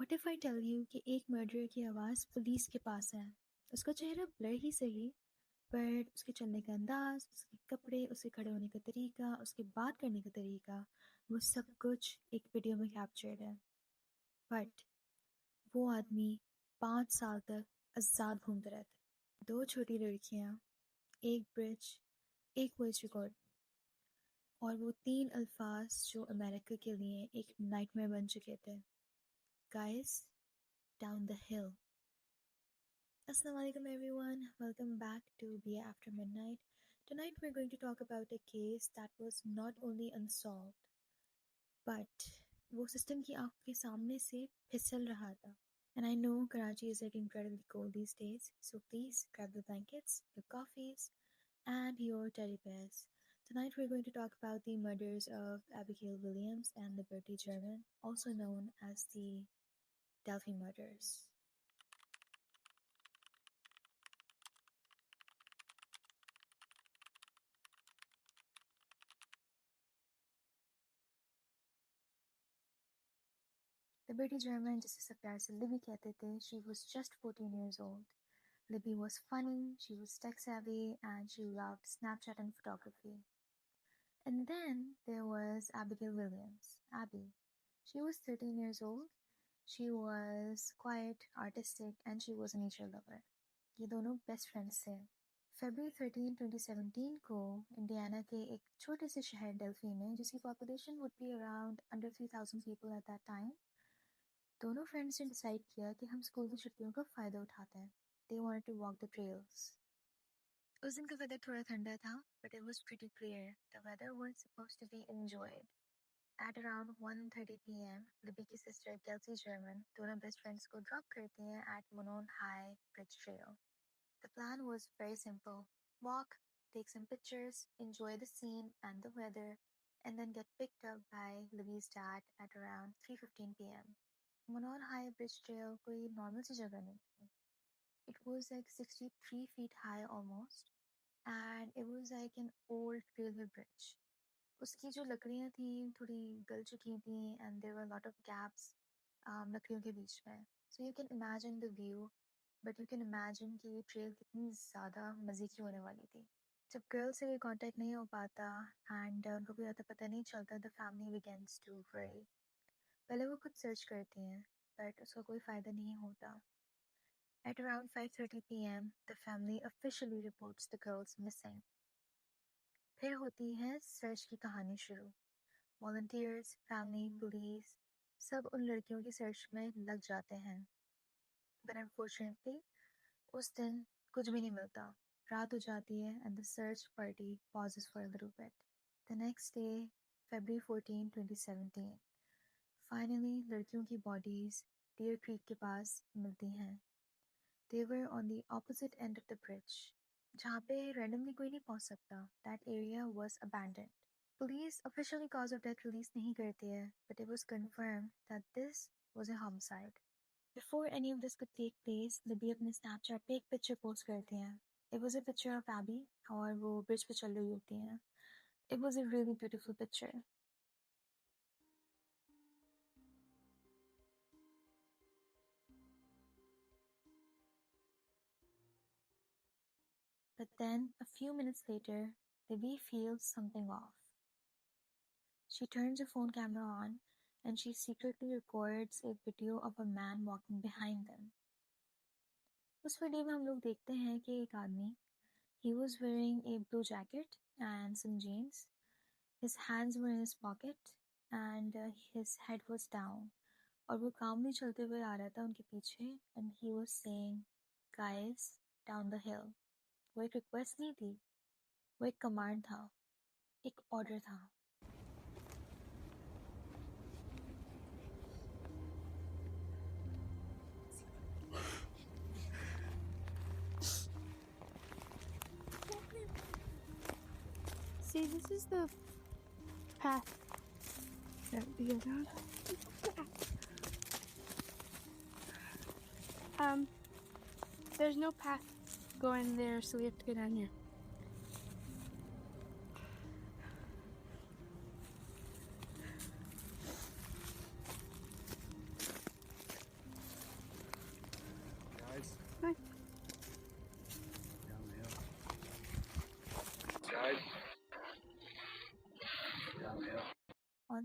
What if I tell you कि एक murder की आवाज़ पुलिस के पास है। उसका चेहरा ब्लर ही सही, पर उसके चलने का अंदाज, उसके कपड़े, उसके खड़े होने का तरीका, उसके बात करने का तरीका, वो सब कुछ एक वीडियो में कैप्चर्ड है। बट वो आदमी 5 साल तक आज़ाद घूमते रहते। 2 छोटी लड़कियां, एक ब्रिज, एक वॉइस रिकॉर्ड, और वो 3 अल्फाज जो अमेरिका के लिए एक नाइटमेयर बन चुके थे। Guys, down the hill. Assalamualaikum everyone, welcome back to Be After Midnight. Tonight we're going to talk about a case that was not only unsolved, but वो सिस्टम की आंखों के सामने से फिसल रहा था. And I know Karachi is like incredibly cold these days, so please grab the blankets, your coffees, and your teddy bears. Tonight we're going to talk about the murders of Abigail Williams and Liberty German, also known as the Delphi murders. Liberty German, जिसे सब प्यार से Libby कहते थे, she was just 14 years old. Libby was funny, she was tech savvy, and she loved Snapchat and photography. And then there was Abigail Williams, Abby. She was 13 years old. She was quiet, artistic, and she was a nature lover. ये दोनों best friends थे. February 13, 2017 को Indiana के एक छोटे से शहर Delphi में, जिसकी population would be around under 3,000 people at that time, दोनों फ्रेंड्स ने डिसाइड किया कि हम स्कूल की छुट्टियों का फ़ायदा उठाते हैं. They wanted to walk the trails. उस दिन का वेदर थोड़ा ठंडा था, but it was pretty clear. The weather was supposed to be enjoyed. At around 1:30 p.m., Libby की sister Kelsey German दोनों best friends को drop करती हैं at Monon High Bridge Trail. The plan was very simple. Walk, take some pictures, enjoy the scene and the weather, and then get picked up by Libby's dad at around 3:15 p.m. Monon High Bridge Trail कोई normal सी जगह नहीं थी. It was like 63 feet high almost, and it was like an old railway bridge. उसकी जो लकड़ियाँ थी थोड़ी गल चुकी थी, and there were a lot of gaps लकड़ियों के बीच में. So you can imagine the view, but you can imagine कि ये ट्रेल कितनी ज़्यादा मज़े की होने वाली थी. जब गर्ल्स से कोई कांटेक्ट नहीं हो पाता एंड उनको कोई ज़्यादा पता नहीं चलता, the family begins to worry. पहले वो खुद सर्च करती हैं, बट उसका कोई फ़ायदा नहीं होता. At around 5:30 p.m., the family officially reports the girls missing. फिर होती है सर्च की कहानी शुरू. Volunteers, family, police, सब उन लड़कियों की सर्च में लग जाते हैं. But unfortunately, उस दिन कुछ भी नहीं मिलता. रात हो जाती है and the search party pauses for a little bit. The next day, February 14, 2017, finally लड़कियों की bodies Deer Creek के पास मिलती हैं. They were on the opposite end of the bridge. जहाँ पे randomly कोई नहीं पहुँच सकता. That area was abandoned. Police officially cause of death release नहीं करती है, but it was confirmed that this was a homicide. Before any of this could take place, Libby अपने Snapchat पे एक picture post करती हैं. It was a picture of Abby और वो bridge पे चल रही होती हैं. It was a really beautiful picture. But then, a few minutes later, Libby feels something off. She turns her phone camera on and she secretly records a video of a man walking behind them. उस video में हम लोग देखते हैं कि एक आदमी, he was wearing a blue jacket and some jeans. His hands were in his pocket and his head was down. और वो calmly चलते हुए आ रहा था उनके पीछे, and he was saying, "Guys, down the hill." वो एक request नहीं थी, वो एक command था, एक order था. See, this is the path that we go down. There's no path going there, so we have to go down here.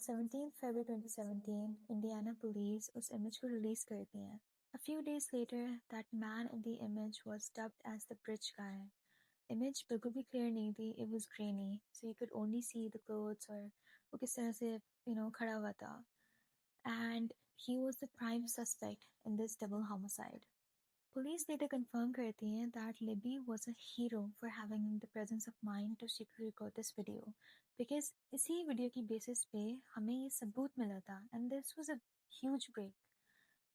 17th February 2017, Indiana police उस image को release करती हैं. A few days later, that man in the image was dubbed as the bridge guy. Image बिल्कुल भी clear नहीं थी, it was grainy, so you could only see the clothes और वो किस तरह से खड़ा हुआ था. And he was the prime suspect in this double homicide. Police later confirm करती हैं that Libby was a hero for having the presence of mind to secretly record this video, because इसी वीडियो की basis पे हमें ये सबूत मिला था, and this was a huge break,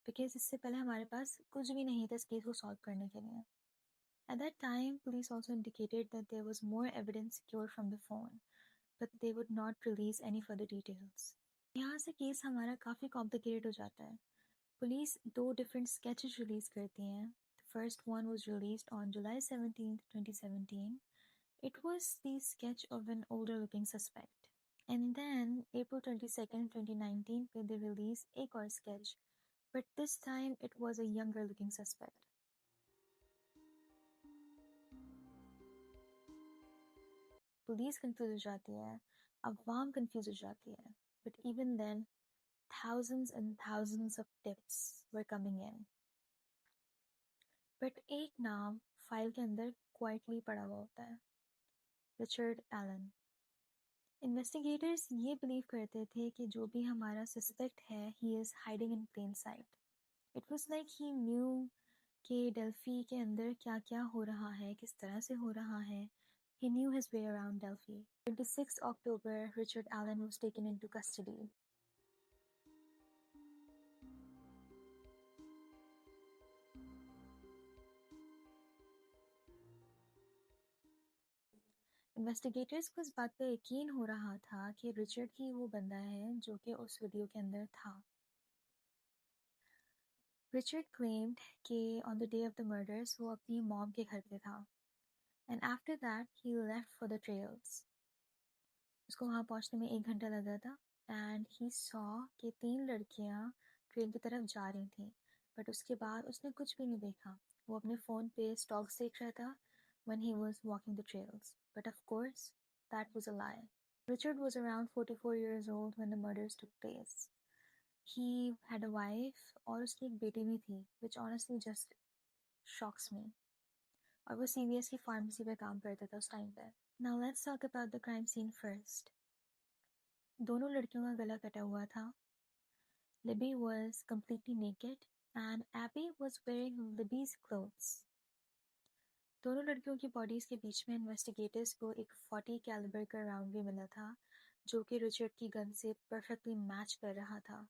because इससे पहले हमारे पास कुछ भी नहीं था इस केस को सॉल्व करने के लिए. At that time, police also indicated that there was more evidence secured from the phone, but they would not release any further details. यहाँ से केस हमारा काफ़ी complicated हो जाता है. Police दो different sketches release करती हैं. The first one was released on July 17th, 2017. It was the sketch of an older-looking suspect. And then, April 22nd, 2019, they release एक और sketch, but this time it was a younger-looking suspect. Police confused हो जाती है, अवाम confused हो जाती है, but even then, thousands and thousands of tips were coming in. But एक नाम फाइल के अंदर quietly पड़ा हुआ होता है, Richard Allen. Investigators ये believe करते थे कि जो भी हमारा suspect है, he is hiding in plain sight. It was like he knew कि Delphi के अंदर क्या-क्या हो रहा है, किस तरह से हो रहा है. He knew his way around Delphi. 26 October, Richard Allen was taken into custody. Investigators को इस बात पे यकीन हो रहा था कि रिचर्ड ही वो बंदा है जो कि उस वीडियो के अंदर था. Richard claimed कि on the day of the murders वो अपनी मॉम के घर पे था. And after that, he left for the trails. उसको वहाँ पहुँचने में 1 घंटा लगा था. And he saw कि 3 लड़कियाँ ट्रेल की तरफ जा रही थीं. But उसके बाद उसने कुछ भी नहीं देखा. वो अपने फ़ोन पे स्टॉक्स देख रहा था when he was walking the trails. But of course, that was a lie. Richard was around 44 years old when the murders took place. He had a wife और उसकी एक बेटी भी थी, which honestly just shocks me. और वो CVS की pharmacy पे काम करता था उस टाइम पे. Now let's talk about the crime scene first. दोनों लड़कियों का गला कटा हुआ था. Libby was completely naked and Abby was wearing Libby's clothes. दोनों लड़कियों की बॉडीज के बीच में इन्वेस्टिगेटर्स को एक 40 कैलिबर का राउंड भी मिला था, जो कि रिचर्ड की गन से परफेक्टली मैच कर रहा था.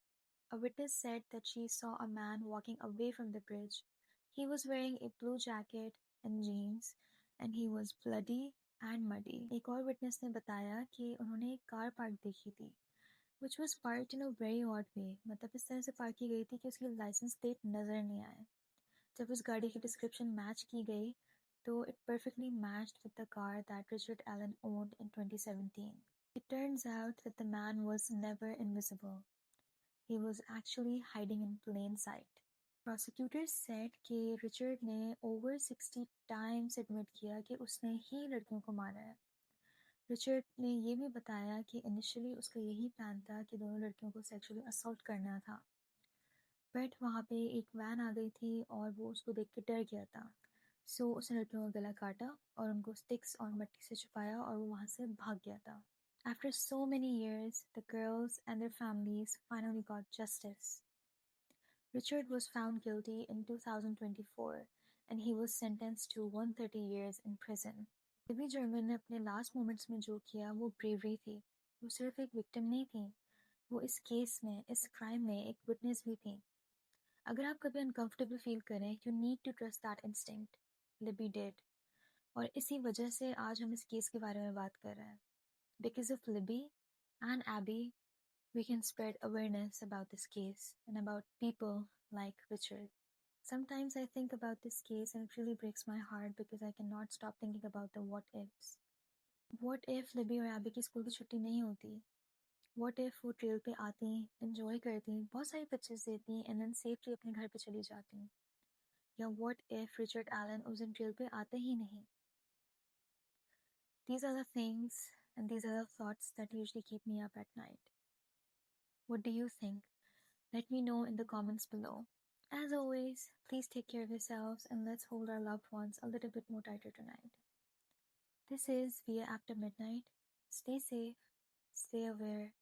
A witness said that she saw a man walking away from the bridge. He was wearing a blue jacket and jeans, and he was bloody and muddy. एक और witness ने बताया कि उन्होंने एक कार पार्क देखी थी, which was parked in a very odd way. मतलब इस तरह से पार्क की गई थी कि उसकी लाइसेंस प्लेट नजर नहीं आए. जब उस गाड़ी की डिस्क्रिप्शन मैच की गई, तो it perfectly matched with the car that Richard Allen owned in 2017. It turns out that the man was never invisible. He was actually hiding in plain sight. Prosecutors said कि Richard ने over 60 times admit किया कि उसने ही लड़कियों को मारा है. Richard ने ये भी बताया कि initially उसका यही प्लान था कि दोनों लड़कियों को sexually assault करना था. But वहाँ पे एक वैन आ गई थी और वो उसको देख के डर गया था. So उसने लड़कियों का गला काटा और उनको स्टिक्स और मिट्टी से छुपाया और वो वहाँ से भाग गया था. After so many years, the girls and their families finally got justice. Richard was found guilty in 2024 and he was sentenced to 130 years in prison. Libby German ने अपने last moments में जो किया वो bravery थी. वो सिर्फ एक victim नहीं थी, वो इस केस में, इस crime में एक witness भी थी. अगर आप कभी uncomfortable feel करें, you need to trust that instinct. Libby did. और इसी वजह से आज हम इस केस के बारे में बात कर रहे हैं. Because of Libby and Abby, we can spread awareness about this case and about people like Richard. Sometimes I think about this case and it really breaks my heart because I cannot stop thinking about the what ifs. What if Libby और Abby की school की छुट्टी नहीं होती? What if वो trail पे आती, enjoy करती, बहुत सारी पिक्चर्स देती and then safely अपने घर पे चली जाती? या what if Richard Allen उस दिन ट्रेल पे आते ही नहीं? These are the things and these are the thoughts that usually keep me up at night. What do you think? Let me know in the comments below. As always, please take care of yourselves and let's hold our loved ones a little bit more tighter tonight. This is Via After Midnight. Stay safe, stay aware.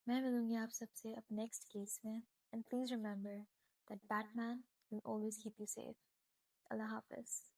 मैं मिलूंगी आप सबसे अब next case में. And please remember that Batman will always keep you safe. Allah Hafiz.